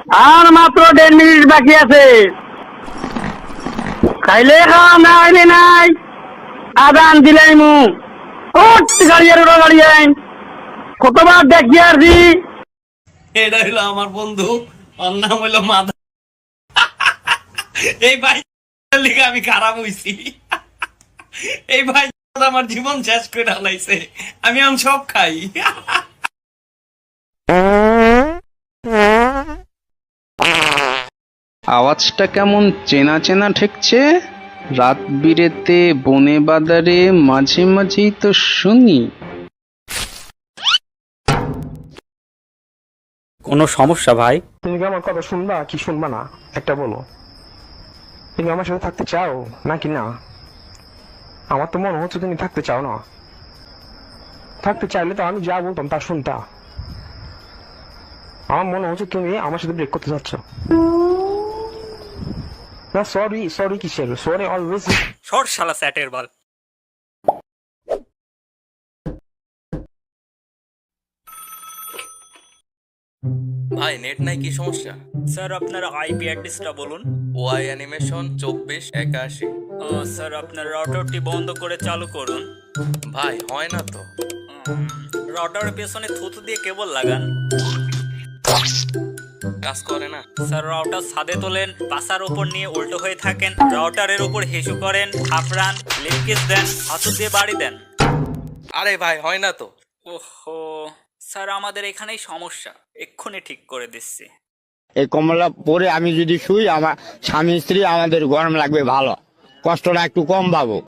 আর মাত্র 1.5 মিনিট বাকি আছে। খাইলে খাওয়া, না খাইলে নাই। আদান দিলাই মু গাড়ি আর গাড়ি আইন কতবার দেখি আসি। এটা হইলো আমার বন্ধু, ওর নাম হইলো মাধব। এই ভাই লিগে আমি খারাপ হইছি। এই ভাই আমার জীবন শেষ করে ঢালাইছে। আমি এখন সব খাই। আওয়াজটা কেমন চেনা চেনা ঠেকছে। রাত বিরেতে বনে বাদারে মাঝে মাঝেই তো শুনি। কোনো সমস্যা ভাই? তুমি কি আমার কথা শুনবা কি শুনবা না একটা বলো। তুমি আমার সাথে থাকতে চাও নাকি না? আমার তো মনে হচ্ছে তুমি থাকতে চাও না। থাকতে চাইলে তো আমি যা বলতাম তা শুনতা। আমার মনে হচ্ছে তুমি আমার সাথে ব্রেক করতে চাচ্ছ। না সরি, সরি কিসের সরি? অলওয়েজ শর্ট শালা স্যাটের বল। ভাই নেট নাই, কি সমস্যা? স্যার আপনার আইপি অ্যাড্রেসটা বলুন। Y animation 2481। স্যার আপনার রাউটারটি বন্ধ করে চালু করুন। ভাই হয় না তো। রাউটারের পেছনে থুতু দিয়ে কেবল লাগান। কাজ করে না। স্যার রাউটার ছাদে তোলেন, পাশার উপর নিয়ে উল্টো হয়ে থাকেন, রাউটারের উপর হিসু করেন, থাপড়ান, লিঙ্কেজ দেন, হাতু দিয়ে বাড়ি দেন। আরে ভাই হয় না তো। ওহো স্যার আমাদের এখানেই সমস্যা, এক্ষুনি ঠিক করে দিচ্ছি। এই কমলা পরে আমি যদি শুই, আমার স্বামী স্ত্রী আমাদের গরম লাগবে, ভালো কষ্টটা একটু কম পাবো।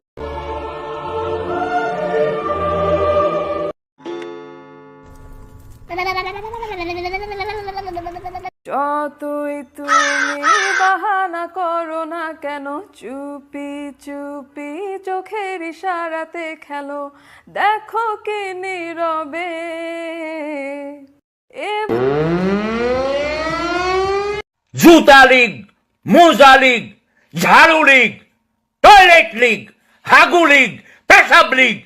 যতই তুমি বাহানা করো না কেন, চুপি চুপি চোখের ইশারাতে খেলো, দেখো কি নীরবে। জুতা লিগ, মোজা লিগ, ঝাড়ু লিগ, টয়লেট লিগ, হাগু লিগ, পেশাব লিগ।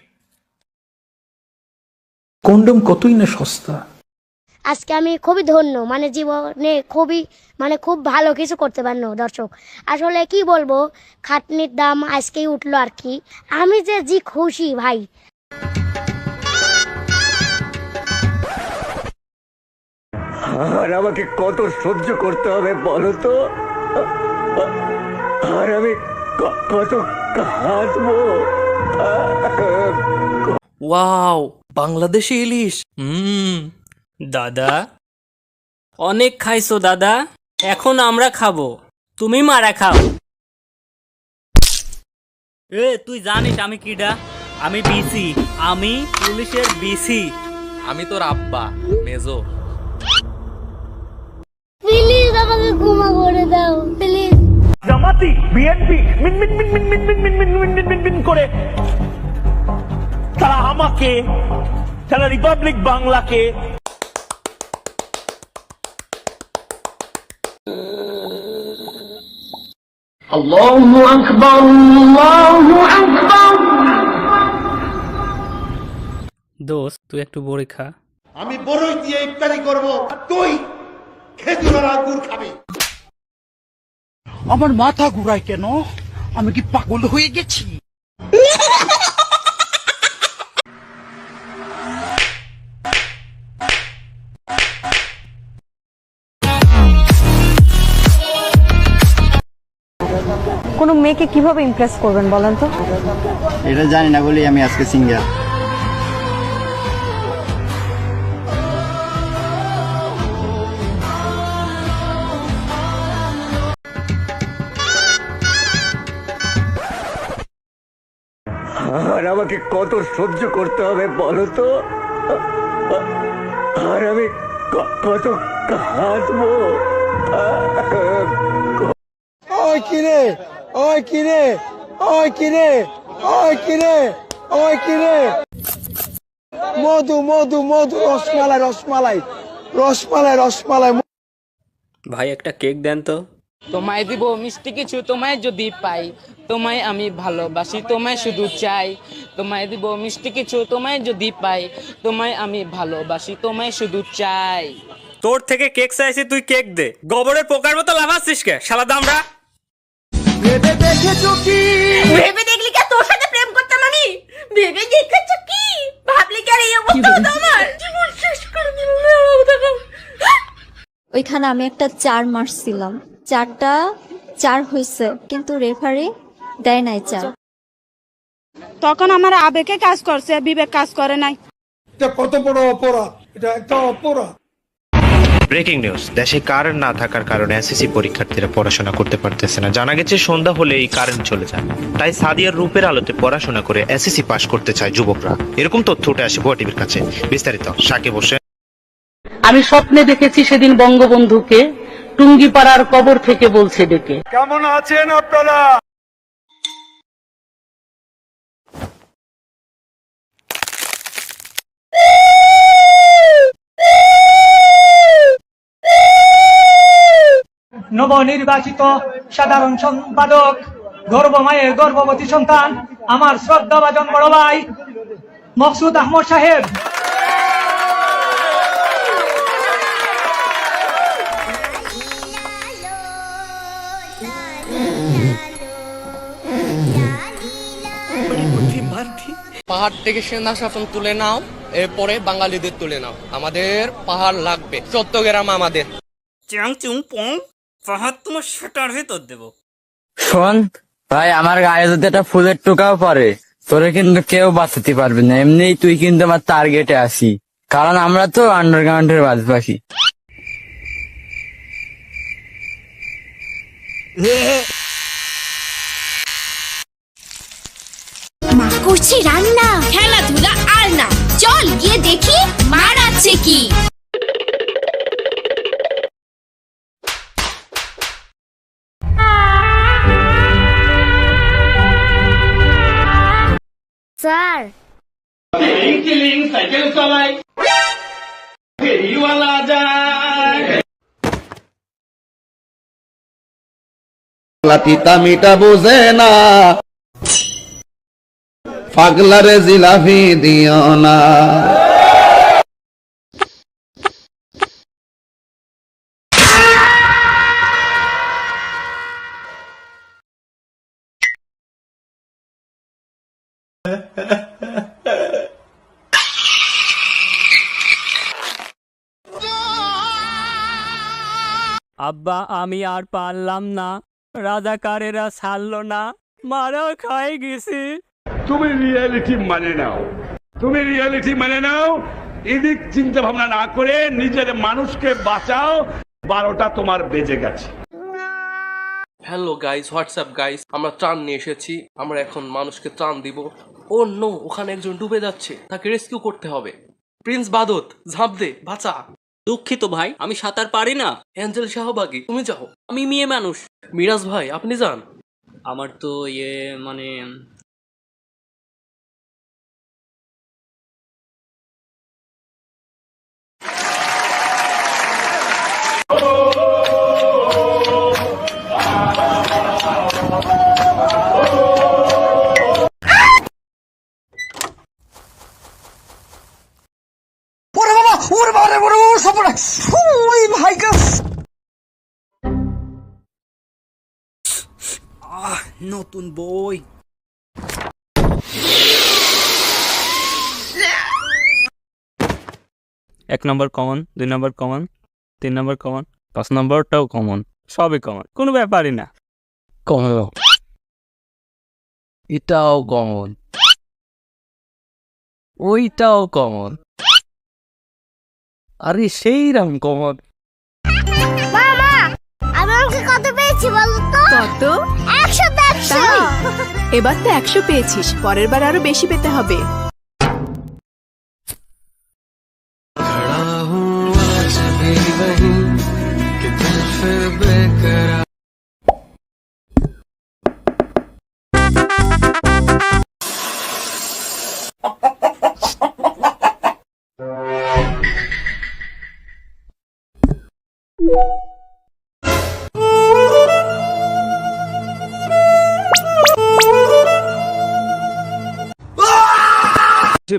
কন্ডম কতই না সস্তা। আজকে আমি খুবই ধন্য, মানে জীবনে খুব ভালো কিছু করতে পারলো দর্শক। আসলে কি বলবো, খাটনির দাম আজকেই উঠলো আর কি। আমি যে খুশি ভাই। আর আমাকে কত সহ্য করতে হবে বলো তো? আর আমি কত কাঁদবো? ওয়াও, বাংলাদেশি ইলিশ। দাদা অনেক খাইছো দাদা, এখন আমরা খাবো, তুমি মারা খাও। তুই জানিস আমি কিডা? আমি বিসি, আমি পুলিশের বিসি। আমি তোর আব্বা মেজো। প্লিজ আমাকে ক্ষমা করে দাও প্লিজ। জামাতি বিএনপি মিন মিন মিন মিন মিন মিন মিন মিন মিন মিন মিন করে তারা আমাকে, তারা রিপাবলিক বাংলাকে আল্লাহু আকবার, আল্লাহু আকবার। দোস্ত তুই একটু বড়ি খা। আমি বড়ই দিয়ে ইফতারি করব, তুই খেজুরের আঙ্গুর খাবি। আমার মাথা ঘুরায় কেন? আমি কি পাগল হয়ে গেছি? কোনো মেয়েকে কিভাবে ইমপ্রেস করবেন বলেন তো? এটা জানি না বলেই আমি আজকে সিঙ্গেল। আর আমাকে কত সহ্য করতে হবে বলো তো? আর আমি কত কাঁদবো? ওই কিরে, ওই কিরে, ওই কিরে, ওই কিরে, ওই কিরে। মধু মধু মধু, রসমালাই রসমালাই রসমালাই রসমালাই। ভাই একটা কেক দেন তো। তোমায় দিব মিষ্টি কিছু, তোমায় যদি পাই, তোমায় আমি ভালোবাসি, তোমায় শুধু চাই। তোমায় দিব মিষ্টি কিছু, তোমায় যদি পাই, তোমায় আমি ভালোবাসি, তোমায় শুধু চাই। তোর থেকে কেক চাইছি, তুই কেক দে। গোবরের পোকার মতো লাফাচ্ছিস কে শালা দামড়া? ভেবে দেখলি কি তোর সাথে প্রেম করতাম আমি? ভেবে দেখেছো কি? ভাবলি কি আর এই অবস্থা হতো আমার? জীবন শেষ করে দিল। ওইখানে আমি একটা 4 মারছিলাম, 4টা 4 হয়েছে, কিন্তু রেফারি দেয় নাই 4। তখন আমার আবেগে কাজ করছে, বিবেক কাজ করে নাই। এটা কত বড় অপরাধ, এটা একটা অপরাধ। ব্রেকিং নিউজ, দেশে কারেন্ট না থাকার কারণে এসএসসি পরীক্ষার্থীরা পড়াশোনা করতে পারতেছে না। জানা গেছে সন্ধ্যা হলে এই কারেন্ট চলে যায়, তাই সাদিয়ার রূপের আলোতে পড়াশোনা করে এসএসসি পাশ করতে চায় যুবকরা। এরকম তথ্য উঠে আসে ভুয়া টিভির কাছে। বিস্তারিত সাকিব হোসেন। আমি স্বপ্নে দেখেছি সেদিন বঙ্গবন্ধুকে টুঙ্গিপাড়ার কবর থেকে বলছে ডেকে, কেমন আছেন আপনারা? নবনির্বাচিত সাধারণ সম্পাদক, গর্ভমায়ের গর্ভবতী সন্তান, আমার শ্রদ্ধাভাজন বড় ভাই মকসুদ আহমদ সাহেব। পাহাড় থেকে সেনা শাসন তুলে নাও, এরপরে বাঙালিদের তুলে নাও। আমাদের পাহাড় লাগবে, 14 গ্রাম আমাদের। চ্যাং চুং পং, পাহাড় তোমার সেটার ভিতর দেবো। শোন ভাই, আমার গায়ে যদি একটা ফুলের টোকাও পড়ে, তোরে কিন্তু কেউ বাঁচাতে পারবে না। এমনি তুই কিন্তু আমার টার্গেটে আসি, কারণ আমরা তো আন্ডারগ্রাউন্ডের বাজবাসী। মা করছি রান্না, খেলাধুলা আর না, চল গিয়ে দেখি মার আছে কি। স্যার, সাইকেল চালাই, ফেরিওয়ালা যায়, তিতা মিটা বুঝে না, পাগলারে জিলাপি দিও না। আব্বা আমি আর পারলাম না, রাজাকারেরা ছাড়লো না, মারা খাই গেছি। তুমি রিয়েলিটি মানে নাও, তুমি রিয়েলিটি মানে নাও। এদিক চিন্তা ভাবনা না করে নিজের মানুষকে বাঁচাও। 12টা তোমার বেজে গেছে। হ্যালো গাইস, হোয়াটসঅ্যাপ গাইস, আমরা ত্রাণ নিয়ে এসেছি। আমরা এখন মানুষকে ত্রাণ দিব। ও নো, ওখানে একজন ডুবে যাচ্ছে, তাকে রেস্কিউ করতে হবে। প্রিন্স বাদত, ঝাঁপ দে, বাঁচা। দুঃখিত ভাই, আমি সাঁতার পারি না। অ্যাঞ্জেল শাহবাগী, তুমি যাও। আমি মেয়ে মানুষ। মিরাজ ভাই, আপনি যান। আমার তো মানে নতুন বই। 1 নম্বর কমন, 2 নম্বর কমন, 3 নম্বর কমন, 5 নম্বরটাও কমন, সবই কমন, কোনো ব্যাপারই না। কমন, এটাও কমন, ওইটাও কমন, আরে সেই রাম কমন। মামা, আমি অঙ্কে কত পেয়েছি বলো তো? কত? 100। এবার তো 100 পেয়েছিস, পরের বার আরো বেশি পেতে হবে।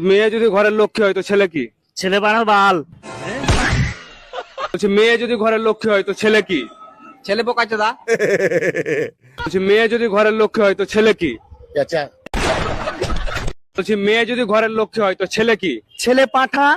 মেয়ে যদি ঘরের লক্ষ্মী হয় তো ছেলে কি? ছেলে বানার বাল। বলছি মেয়ে যদি ঘরের লক্ষ্মী হয় তো ছেলে কি? ছেলে বোকা চোদা। বলছি মেয়ে যদি ঘরের লক্ষ্মী হয় তো ছেলে কি? বলছি মেয়ে যদি ঘরের লক্ষ্মী হয় তো ছেলে কি? ছেলে পাঠা।